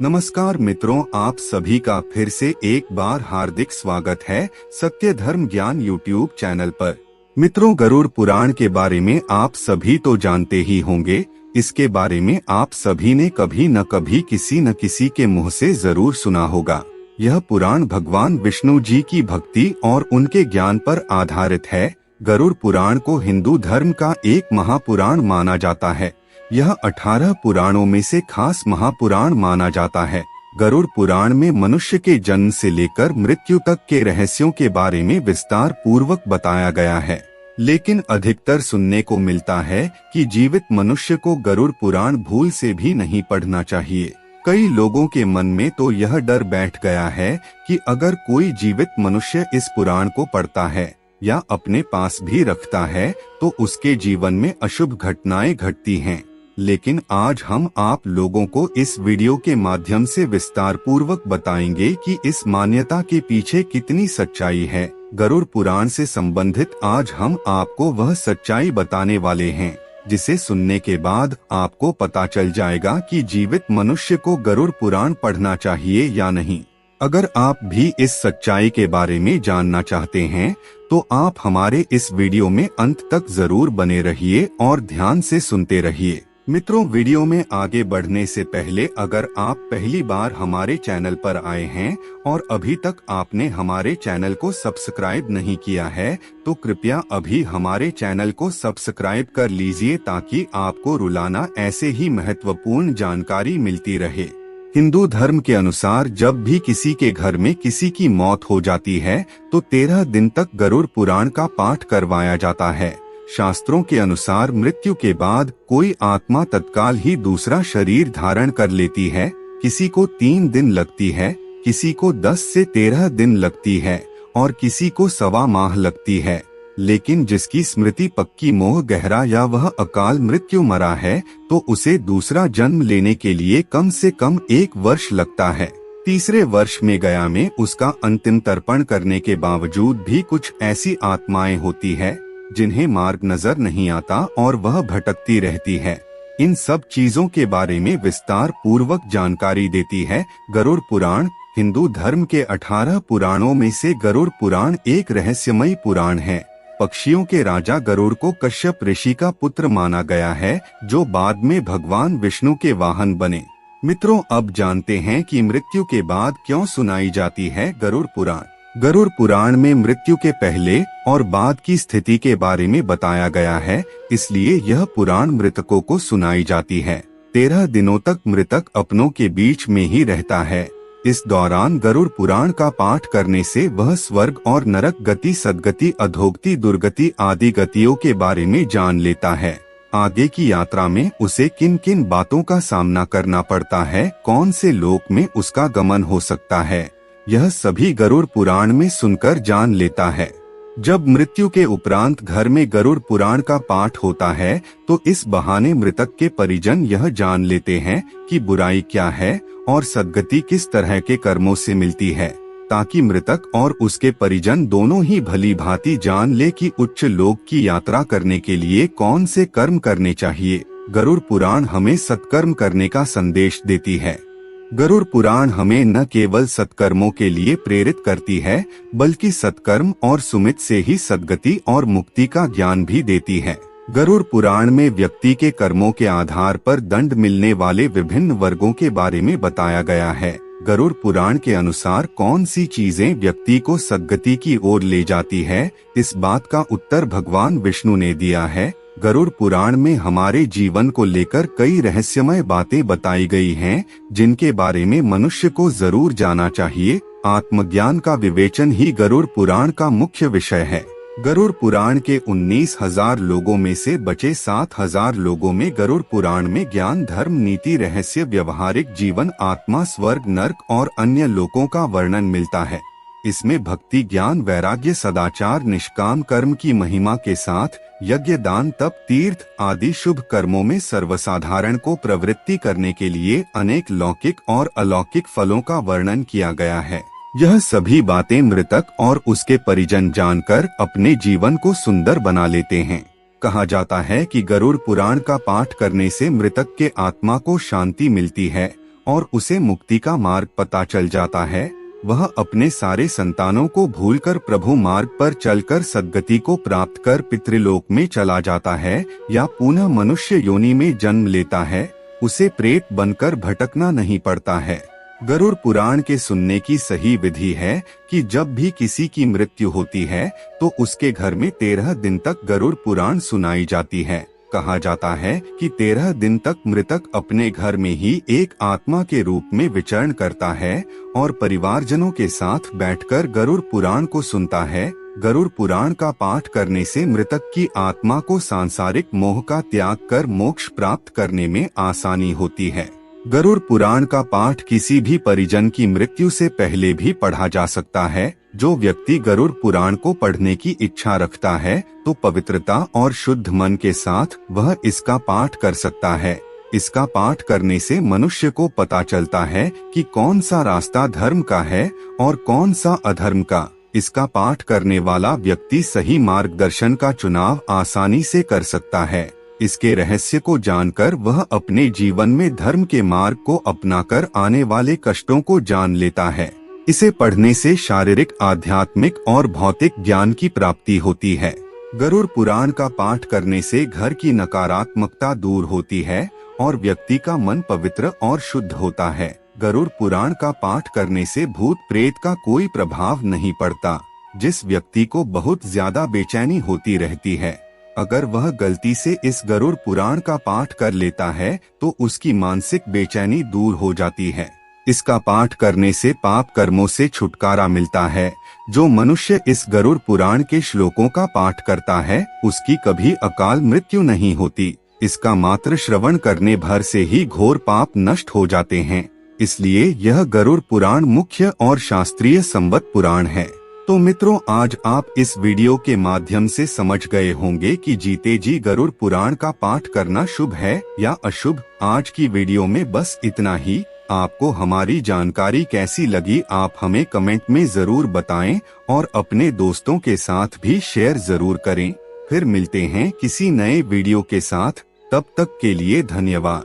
नमस्कार मित्रों, आप सभी का फिर से एक बार हार्दिक स्वागत है सत्य धर्म ज्ञान यूट्यूब चैनल पर। मित्रों, गरुड़ पुराण के बारे में आप सभी तो जानते ही होंगे। इसके बारे में आप सभी ने कभी न कभी किसी न किसी के मुंह से जरूर सुना होगा। यह पुराण भगवान विष्णु जी की भक्ति और उनके ज्ञान पर आधारित है। गरुड़ पुराण को हिंदू धर्म का एक महापुराण माना जाता है। यह 18 पुराणों में से खास महापुराण माना जाता है। गरुड़ पुराण में मनुष्य के जन्म से लेकर मृत्यु तक के रहस्यों के बारे में विस्तार पूर्वक बताया गया है। लेकिन अधिकतर सुनने को मिलता है कि जीवित मनुष्य को गरुड़ पुराण भूल से भी नहीं पढ़ना चाहिए। कई लोगों के मन में तो यह डर बैठ गया है कि अगर कोई जीवित मनुष्य इस पुराण को पढ़ता है या अपने पास भी रखता है तो उसके जीवन में अशुभ घटनाएं घटती हैं। लेकिन आज हम आप लोगों को इस वीडियो के माध्यम से विस्तार पूर्वक बताएंगे कि इस मान्यता के पीछे कितनी सच्चाई है। गरुड़ पुराण से संबंधित आज हम आपको वह सच्चाई बताने वाले हैं जिसे सुनने के बाद आपको पता चल जाएगा कि जीवित मनुष्य को गरुड़ पुराण पढ़ना चाहिए या नहीं। अगर आप भी इस सच्चाई के बारे में जानना चाहते हैं तो आप हमारे इस वीडियो में अंत तक जरूर बने रहिए और ध्यान से सुनते रहिए। मित्रों, वीडियो में आगे बढ़ने से पहले अगर आप पहली बार हमारे चैनल पर आए हैं और अभी तक आपने हमारे चैनल को सब्सक्राइब नहीं किया है तो कृपया अभी हमारे चैनल को सब्सक्राइब कर लीजिए ताकि आपको रोजाना ऐसे ही महत्वपूर्ण जानकारी मिलती रहे। हिंदू धर्म के अनुसार जब भी किसी के घर में किसी की मौत हो जाती है तो 13 दिन तक गरुड़ पुराण का पाठ करवाया जाता है। शास्त्रों के अनुसार मृत्यु के बाद कोई आत्मा तत्काल ही दूसरा शरीर धारण कर लेती है। किसी को 3 दिन लगती है, किसी को 10 से 13 दिन लगती है और किसी को 1.25 माह लगती है। लेकिन जिसकी स्मृति पक्की मोह गहरा या वह अकाल मृत्यु मरा है तो उसे दूसरा जन्म लेने के लिए कम से कम 1 वर्ष लगता है। तीसरे वर्ष में गया में उसका अंतिम तर्पण करने के बावजूद भी कुछ ऐसी आत्माएं होती है जिन्हें मार्ग नजर नहीं आता और वह भटकती रहती है। इन सब चीजों के बारे में विस्तार पूर्वक जानकारी देती है गरुड़ पुराण। हिंदू धर्म के 18 पुराणों में से गरुड़ पुराण एक रहस्यमयी पुराण है। पक्षियों के राजा गरुड़ को कश्यप ऋषि का पुत्र माना गया है जो बाद में भगवान विष्णु के वाहन बने। मित्रों, अब जानते हैं कि मृत्यु के बाद क्यों सुनाई जाती है गरुड़ पुराण। गरुड़ पुराण में मृत्यु के पहले और बाद की स्थिति के बारे में बताया गया है, इसलिए यह पुराण मृतकों को सुनाई जाती है। 13 दिनों तक मृतक अपनों के बीच में ही रहता है। इस दौरान गरुड़ पुराण का पाठ करने से वह स्वर्ग और नरक गति, सदगति, अधोगति, दुर्गति आदि गतियों के बारे में जान लेता है। आगे की यात्रा में उसे किन किन बातों का सामना करना पड़ता है, कौन से लोक में उसका गमन हो सकता है, यह सभी गरुड़ पुराण में सुनकर जान लेता है। जब मृत्यु के उपरांत घर में गरुड़ पुराण का पाठ होता है तो इस बहाने मृतक के परिजन यह जान लेते हैं कि बुराई क्या है और सद्गति किस तरह के कर्मों से मिलती है, ताकि मृतक और उसके परिजन दोनों ही भली भांति जान ले कि उच्च लोक की यात्रा करने के लिए कौन से कर्म करने चाहिए। गरुड़ पुराण हमें सत्कर्म करने का संदेश देती है। गरुड़ पुराण हमें न केवल सत्कर्मों के लिए प्रेरित करती है बल्कि सत्कर्म और सुमित से ही सद्गति और मुक्ति का ज्ञान भी देती है। गरुड़ पुराण में व्यक्ति के कर्मों के आधार पर दंड मिलने वाले विभिन्न वर्गों के बारे में बताया गया है। गरुड़ पुराण के अनुसार कौन सी चीजें व्यक्ति को सद्गति की ओर ले जाती है, इस बात का उत्तर भगवान विष्णु ने दिया है। गरुड़ पुराण में हमारे जीवन को लेकर कई रहस्यमय बातें बताई गई हैं जिनके बारे में मनुष्य को जरूर जाना चाहिए। आत्मज्ञान का विवेचन ही गरुड़ पुराण का मुख्य विषय है। गरुड़ पुराण के 19,000 लोगों में से बचे 7,000 लोगों में गरुड़ पुराण में ज्ञान, धर्म, नीति, रहस्य, व्यवहारिक जीवन, आत्मा, स्वर्ग, नर्क और अन्य लोकों का वर्णन मिलता है। इसमें भक्ति, ज्ञान, वैराग्य, सदाचार, निष्काम कर्म की महिमा के साथ यज्ञ, दान, तप, तीर्थ आदि शुभ कर्मों में सर्वसाधारण को प्रवृत्ति करने के लिए अनेक लौकिक और अलौकिक फलों का वर्णन किया गया है। यह सभी बातें मृतक और उसके परिजन जानकर अपने जीवन को सुंदर बना लेते हैं। कहा जाता है कि गरुड़ पुराण का पाठ करने से मृतक के आत्मा को शांति मिलती है और उसे मुक्ति का मार्ग पता चल जाता है, वह अपने सारे संतानों को भूलकर प्रभु मार्ग पर चलकर सद्गति को प्राप्त कर पितृलोक में चला जाता है या पुनः मनुष्य योनि में जन्म लेता है, उसे प्रेत बनकर भटकना नहीं पड़ता है। गरुड़ पुराण के सुनने की सही विधि है कि जब भी किसी की मृत्यु होती है तो उसके घर में 13 दिन तक गरुड़ पुराण सुनाई जाती है। कहा जाता है कि 13 दिन तक मृतक अपने घर में ही एक आत्मा के रूप में विचरण करता है और परिवारजनों के साथ बैठकर गरुड़ पुराण को सुनता है। गरुड़ पुराण का पाठ करने से मृतक की आत्मा को सांसारिक मोह का त्याग कर मोक्ष प्राप्त करने में आसानी होती है। गरुड़ पुराण का पाठ किसी भी परिजन की मृत्यु से पहले भी पढ़ा जा सकता है। जो व्यक्ति गरुड़ पुराण को पढ़ने की इच्छा रखता है तो पवित्रता और शुद्ध मन के साथ वह इसका पाठ कर सकता है। इसका पाठ करने से मनुष्य को पता चलता है कि कौन सा रास्ता धर्म का है और कौन सा अधर्म का। इसका पाठ करने वाला व्यक्ति सही मार्गदर्शन का चुनाव आसानी से कर सकता है। इसके रहस्य को जानकर वह अपने जीवन में धर्म के मार्ग को अपनाकर आने वाले कष्टों को जान लेता है। इसे पढ़ने से शारीरिक, आध्यात्मिक और भौतिक ज्ञान की प्राप्ति होती है। गरुड़ पुराण का पाठ करने से घर की नकारात्मकता दूर होती है और व्यक्ति का मन पवित्र और शुद्ध होता है। गरुड़ पुराण का पाठ करने से भूत प्रेत का कोई प्रभाव नहीं पड़ता। जिस व्यक्ति को बहुत ज्यादा बेचैनी होती रहती है, अगर वह गलती से इस गरुड़ पुराण का पाठ कर लेता है तो उसकी मानसिक बेचैनी दूर हो जाती है। इसका पाठ करने से पाप कर्मों से छुटकारा मिलता है। जो मनुष्य इस गरुड़ पुराण के श्लोकों का पाठ करता है उसकी कभी अकाल मृत्यु नहीं होती। इसका मात्र श्रवण करने भर से ही घोर पाप नष्ट हो जाते हैं। इसलिए यह गरुड़ पुराण मुख्य और शास्त्रीय संवत पुराण है। तो मित्रों, आज आप इस वीडियो के माध्यम से समझ गए होंगे कि जीते जी गरुड़ पुराण का पाठ करना शुभ है या अशुभ। आज की वीडियो में बस इतना ही। आपको हमारी जानकारी कैसी लगी आप हमें कमेंट में जरूर बताएं और अपने दोस्तों के साथ भी शेयर जरूर करें। फिर मिलते हैं किसी नए वीडियो के साथ, तब तक के लिए धन्यवाद।